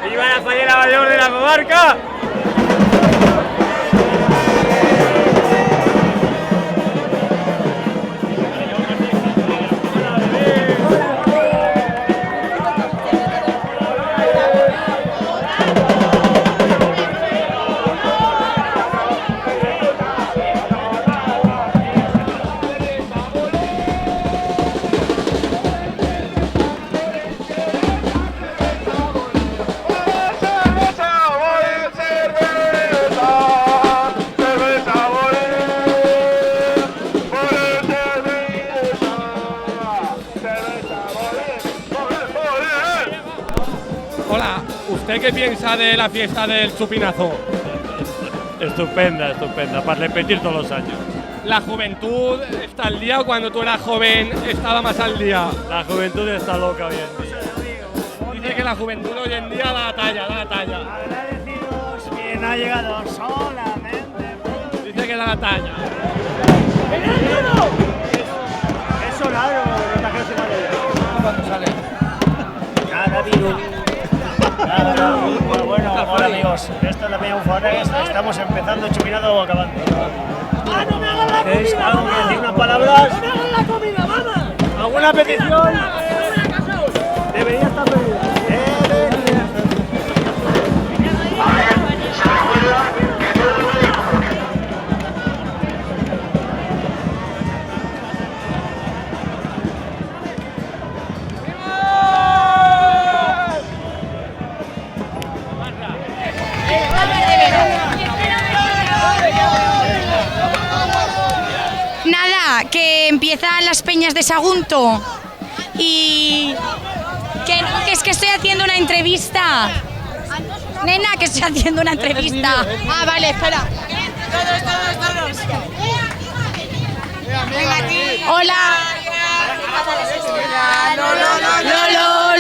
¡Viva la fallera mayor de la comarca! Hola, ¿usted qué piensa de la fiesta del chupinazo? Estupenda, estupenda, para repetir todos los años. ¿La juventud está al día o cuando tú eras joven estaba más al día? La juventud está loca hoy en día. Dice que la juventud hoy en día da la talla, da la talla. Agradecidos que no ha llegado solamente. Dice que da la talla. Eso largo, no te sale. ¿Cuándo sale? Nada, virus. Bueno, hola amigos, esto es la Peña Bufones, estamos empezando el chupinazo o acabando. ¡Ah, no me hagan la ¿Queréis comida, algo que mamá! decir, unas palabras? ¡No me hagan la comida, mamá! ¿Alguna petición? Debería estar pedido. Nada, que empiezan las peñas de Sagunto y que no, que es que estoy haciendo una entrevista. Nena, que estoy haciendo una entrevista. Ah, vale, espera. Todos. Hola.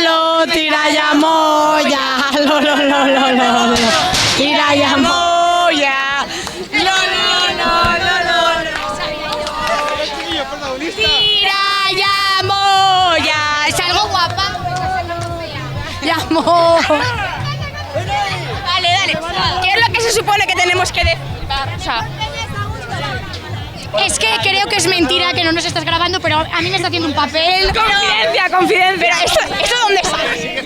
Lo, tira ya moya. Lo, tira ya moya. Tira ya moya. ¿Es algo guapa? Ya mo. Dale. ¿Qué es lo que se supone que tenemos que decir? O sea, es que creo que es mentira que no nos estás grabando, pero a mí me está haciendo un papel. Confidencia. Pero ¿esto dónde sale?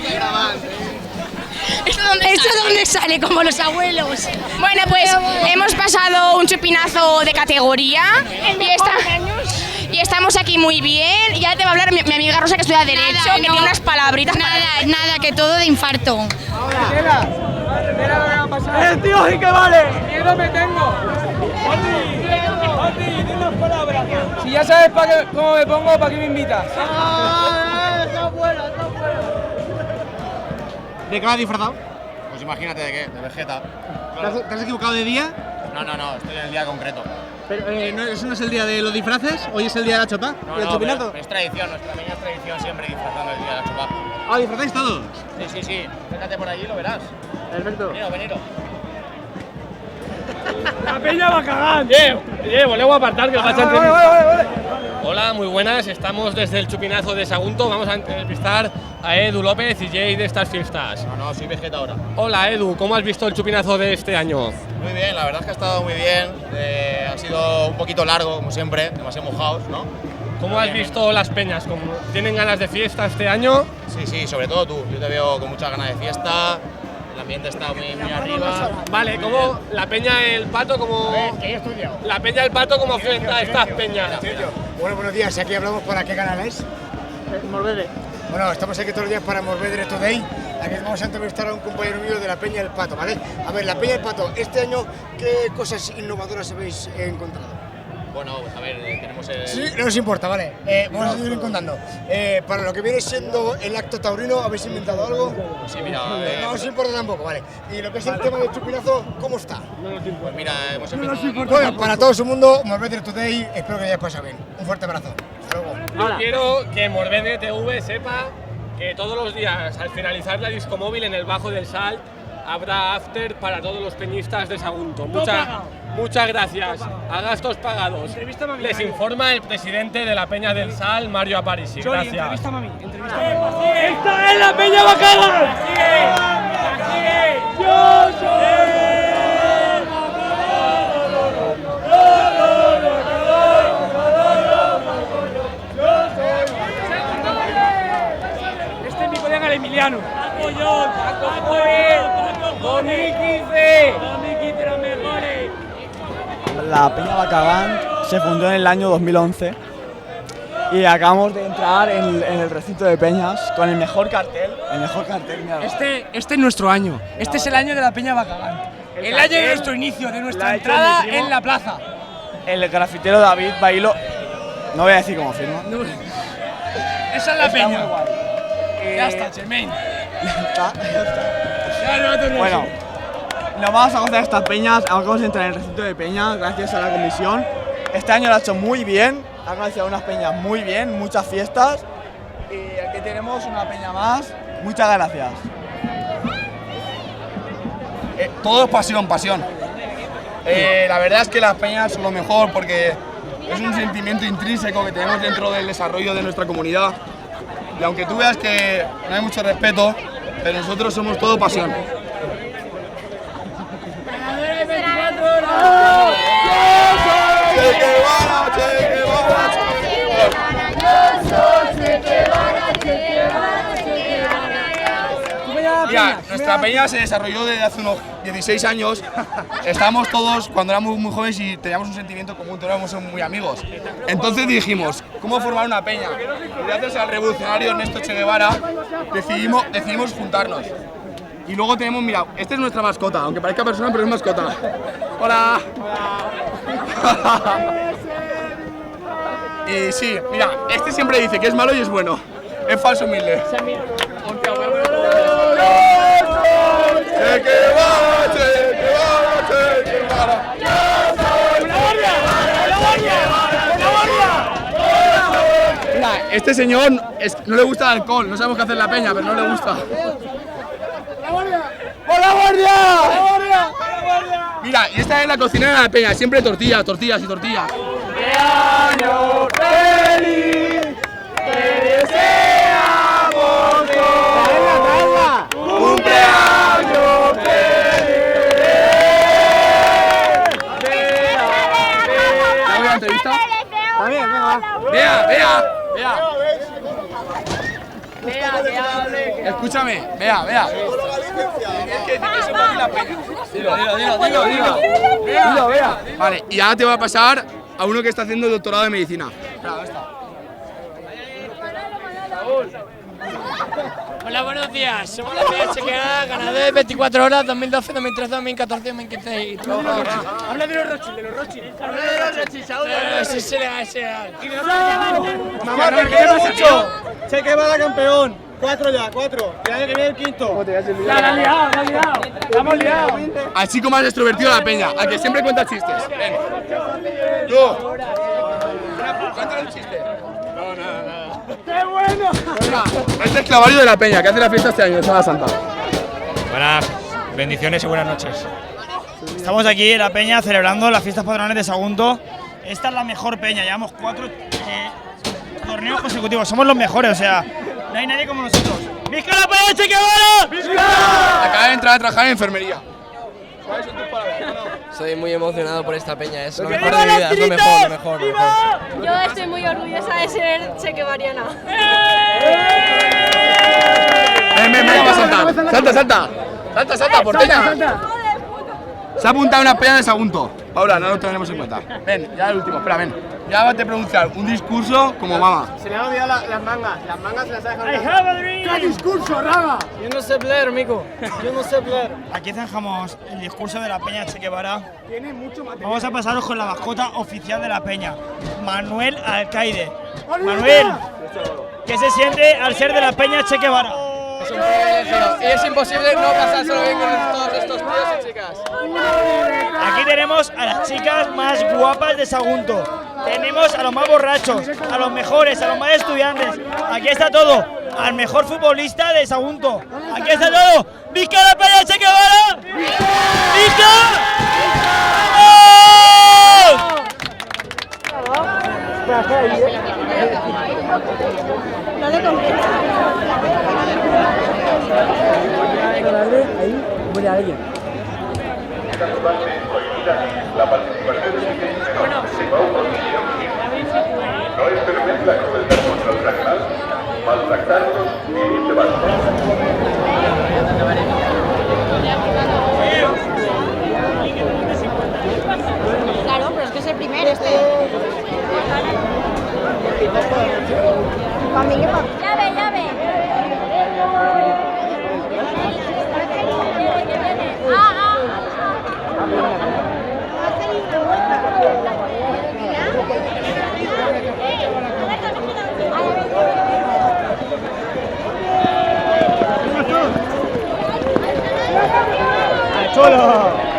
¿Esto dónde sale? Como los abuelos. Bueno, pues hemos pasado un chupinazo de categoría y estamos aquí muy bien. Y ahora te va a hablar mi amiga Rosa, que estudia Derecho, que tiene unas palabritas. Nada, que todo de infarto. ¡Tío, sí que vale! ¡Miedo me tengo! Mati, di unas palabras. Si ya sabes cómo me pongo, ¿para qué me invitas? ¿De qué vas disfrazado? Pues imagínate de qué, de Vegeta. ¿Te has equivocado de día? No, estoy en el día concreto. Pero, ¿eso no es el día de los disfraces? ¿Hoy es el día de la chopa? ¿Del No, chupinazo? pero es tradición, nuestra peña es tradición siempre disfrazando el día de la chupa. Ah, ¿disfrazáis todos? Sí, fíjate por allí y lo verás. Perfecto. Veniro. La peña va a cagar. Volvemos a apartar que os vais a Vale. Hola, muy buenas. Estamos desde el chupinazo de Sagunto. Vamos a entrevistar a Edu López, DJ de estas fiestas. No, soy Vegeta ahora. Hola Edu, ¿cómo has visto el chupinazo de este año? Muy bien, la verdad es que ha estado muy bien. Ha sido un poquito largo, como siempre, demasiado mojados, ¿no? ¿Cómo has visto las peñas? ¿Tienen ganas de fiesta este año? Sí, sobre todo tú. Yo te veo con muchas ganas de fiesta. El ambiente está muy arriba. Vale, ¿cómo la peña El Pato, como Que he estudiado. la peña El Pato, cómo enfrenta a estas peñas? Bueno, buenos días. Aquí hablamos para qué canal es. Morvedre. Bueno, estamos aquí todos los días para Morvedre Today. Aquí vamos a entrevistar a un compañero mío de la Peña El Pato, ¿vale? A ver, la Peña El Pato, este año, ¿qué cosas innovadoras habéis encontrado? Bueno, pues a ver, tenemos el… Sí, no nos importa, vale. Vamos a seguir contando. Para lo que viene siendo el acto taurino, ¿habéis inventado algo? Sí, mira… No os importa tampoco, vale. Y lo que es el tema del chupinazo, ¿cómo está? Pues mira, hemos empezado… Bueno, para todo su mundo, Morvedre Today, espero que hayáis pasado bien. Un fuerte abrazo. Hasta luego. Yo quiero que Morvedre TV sepa que todos los días, al finalizar la disco móvil en el Bajo del Salt, habrá after para todos los peñistas de Sagunto. Muchas gracias. A gastos pagados. Les informa el presidente de la Peña del Sal, Mario Aparici. Gracias. ¡Esta es la Peña Bacala! ¡Yo soy! Este es mi colega Emiliano. Paco yo, Paco él, 2015. 2015 los mejores. La Peña Bacagán se fundó en el año 2011 y acabamos de entrar en el recinto de peñas con el mejor cartel. Mira. Este es nuestro año. Este es el año de la Peña Bacagán. El año de nuestro inicio, de nuestra entrada en la plaza. El grafitero David Bailo, no voy a decir cómo firma. Esa es la Está Peña. muy guay. Ya está, Germain. Bueno, nos vamos a gozar estas peñas, acabamos de entrar en el recinto de peñas gracias a la comisión. Este año lo ha hecho muy bien, ha organizado unas peñas muy bien, muchas fiestas. Y aquí tenemos una peña más, muchas gracias. Todo es pasión. La verdad es que las peñas son lo mejor porque es un sentimiento intrínseco que tenemos dentro del desarrollo de nuestra comunidad. Y aunque tú veas que no hay mucho respeto, pero nosotros somos todo pasión. Mira, nuestra peña se desarrolló desde hace unos 16 años. Estábamos todos, cuando éramos muy jóvenes y teníamos un sentimiento común, todos éramos muy amigos. Entonces dijimos, ¿cómo formar una peña? Y gracias al revolucionario Ernesto Che Guevara decidimos juntarnos. Y luego tenemos, mira, esta es nuestra mascota, aunque parezca persona, pero es mascota. ¡Hola! Y sí, mira, este siempre dice que es malo y es bueno. Es falso humilde. Mira, este señor no le gusta el alcohol, no sabemos qué hacer en la peña, pero no le gusta. ¡Por la guardia! Mira, y esta es la cocinera de la peña, siempre tortillas. ¡Cumpleaños feliz! ¡Te deseamos todos! ¡Cumpleaños feliz! ¿Te hago la entrevista? También, venga. Vea. Escúchame, vea. Eso para mí la peña. Dilo, vea. Vale, y ahora te voy a pasar a uno que está haciendo el doctorado de medicina. Espera, ¿dónde está? Hola, buenos días. Somos la Peña Chequeada, ganadores 24 horas, 2012, 2013, 2014, 2015 y todo. Habla de los Rothschild. Sí, será. Mamá, ¿qué hemos hecho? Che Guevara campeón. 4 ya, 4. Y el año que viene el quinto. La han liado. Estamos liados. Al chico más extrovertido de la peña, al que siempre cuenta chistes. Ven. Tú. Cuéntale un chiste. ¡Qué bueno! Venga, este es Clavario de la peña, que hace la fiesta este año de Semana Santa. Buenas bendiciones y buenas noches. Estamos aquí en la peña celebrando las fiestas patronales de Sagunto. Esta es la mejor peña, llevamos 4 torneos consecutivos, somos los mejores, o sea, no hay nadie como nosotros. ¡Visca la Peña Che Guevara! ¡Visca! Acaba de entrar a trabajar en enfermería. ¿Cuáles son tus palabras? Soy muy emocionado por esta peña, es lo mejor de mi vida, es lo mejor. Yo estoy muy orgullosa de ser chequevariana. Ven, vamos a saltar. Salta, porteña. Se ha apuntado una peña de Sagunto. Paula, no lo tenemos en cuenta. Ven, ya el último, espera, ven. ya te pronunciar un discurso como mama. Se le han olvidado las mangas se las ha dejado. ¡Qué discurso, Raga! Yo no sé hablar, amigo. Yo no sé hablar. Aquí zanjamos el discurso de la Peña Che Guevara. Tiene mucho material. Vamos a pasaros con la mascota oficial de la Peña, Manuel Alcaide. Manuel, ¿qué se siente al ser de la Peña Che Guevara? Es un privilegio y es imposible no pasárselo bien con todos estos tíos y chicas. Aquí tenemos a las chicas más guapas de Sagunto. Tenemos a los más borrachos, a los mejores, a los más estudiantes. Aquí está todo. Al mejor futbolista de Sagunto. Aquí está todo. ¡Visca la Peña Che Guevara! ¡Visca! No le compré. Ahí muere alguien. La participación es bueno, no es permite la crueldad contra los animales, maltratarlos y llevarlos. Claro, pero es que es el primero Para mí, llave. ¡Cholo!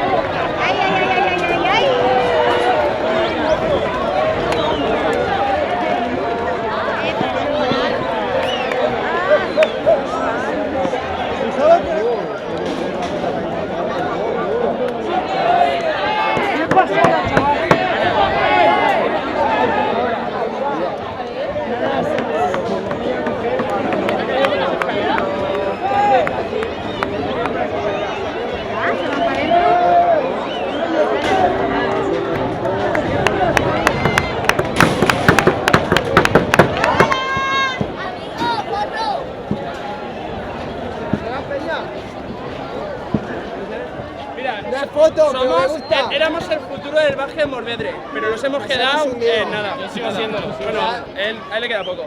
Éramos el futuro del Baje de Morvedre, pero nos hemos quedado en nada. Yo sigo haciéndolo. Bueno, a él le queda poco.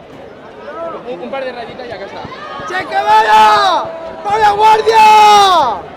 Un par de rayitas y acá está. ¡Che Guevara! ¡Para la guardia!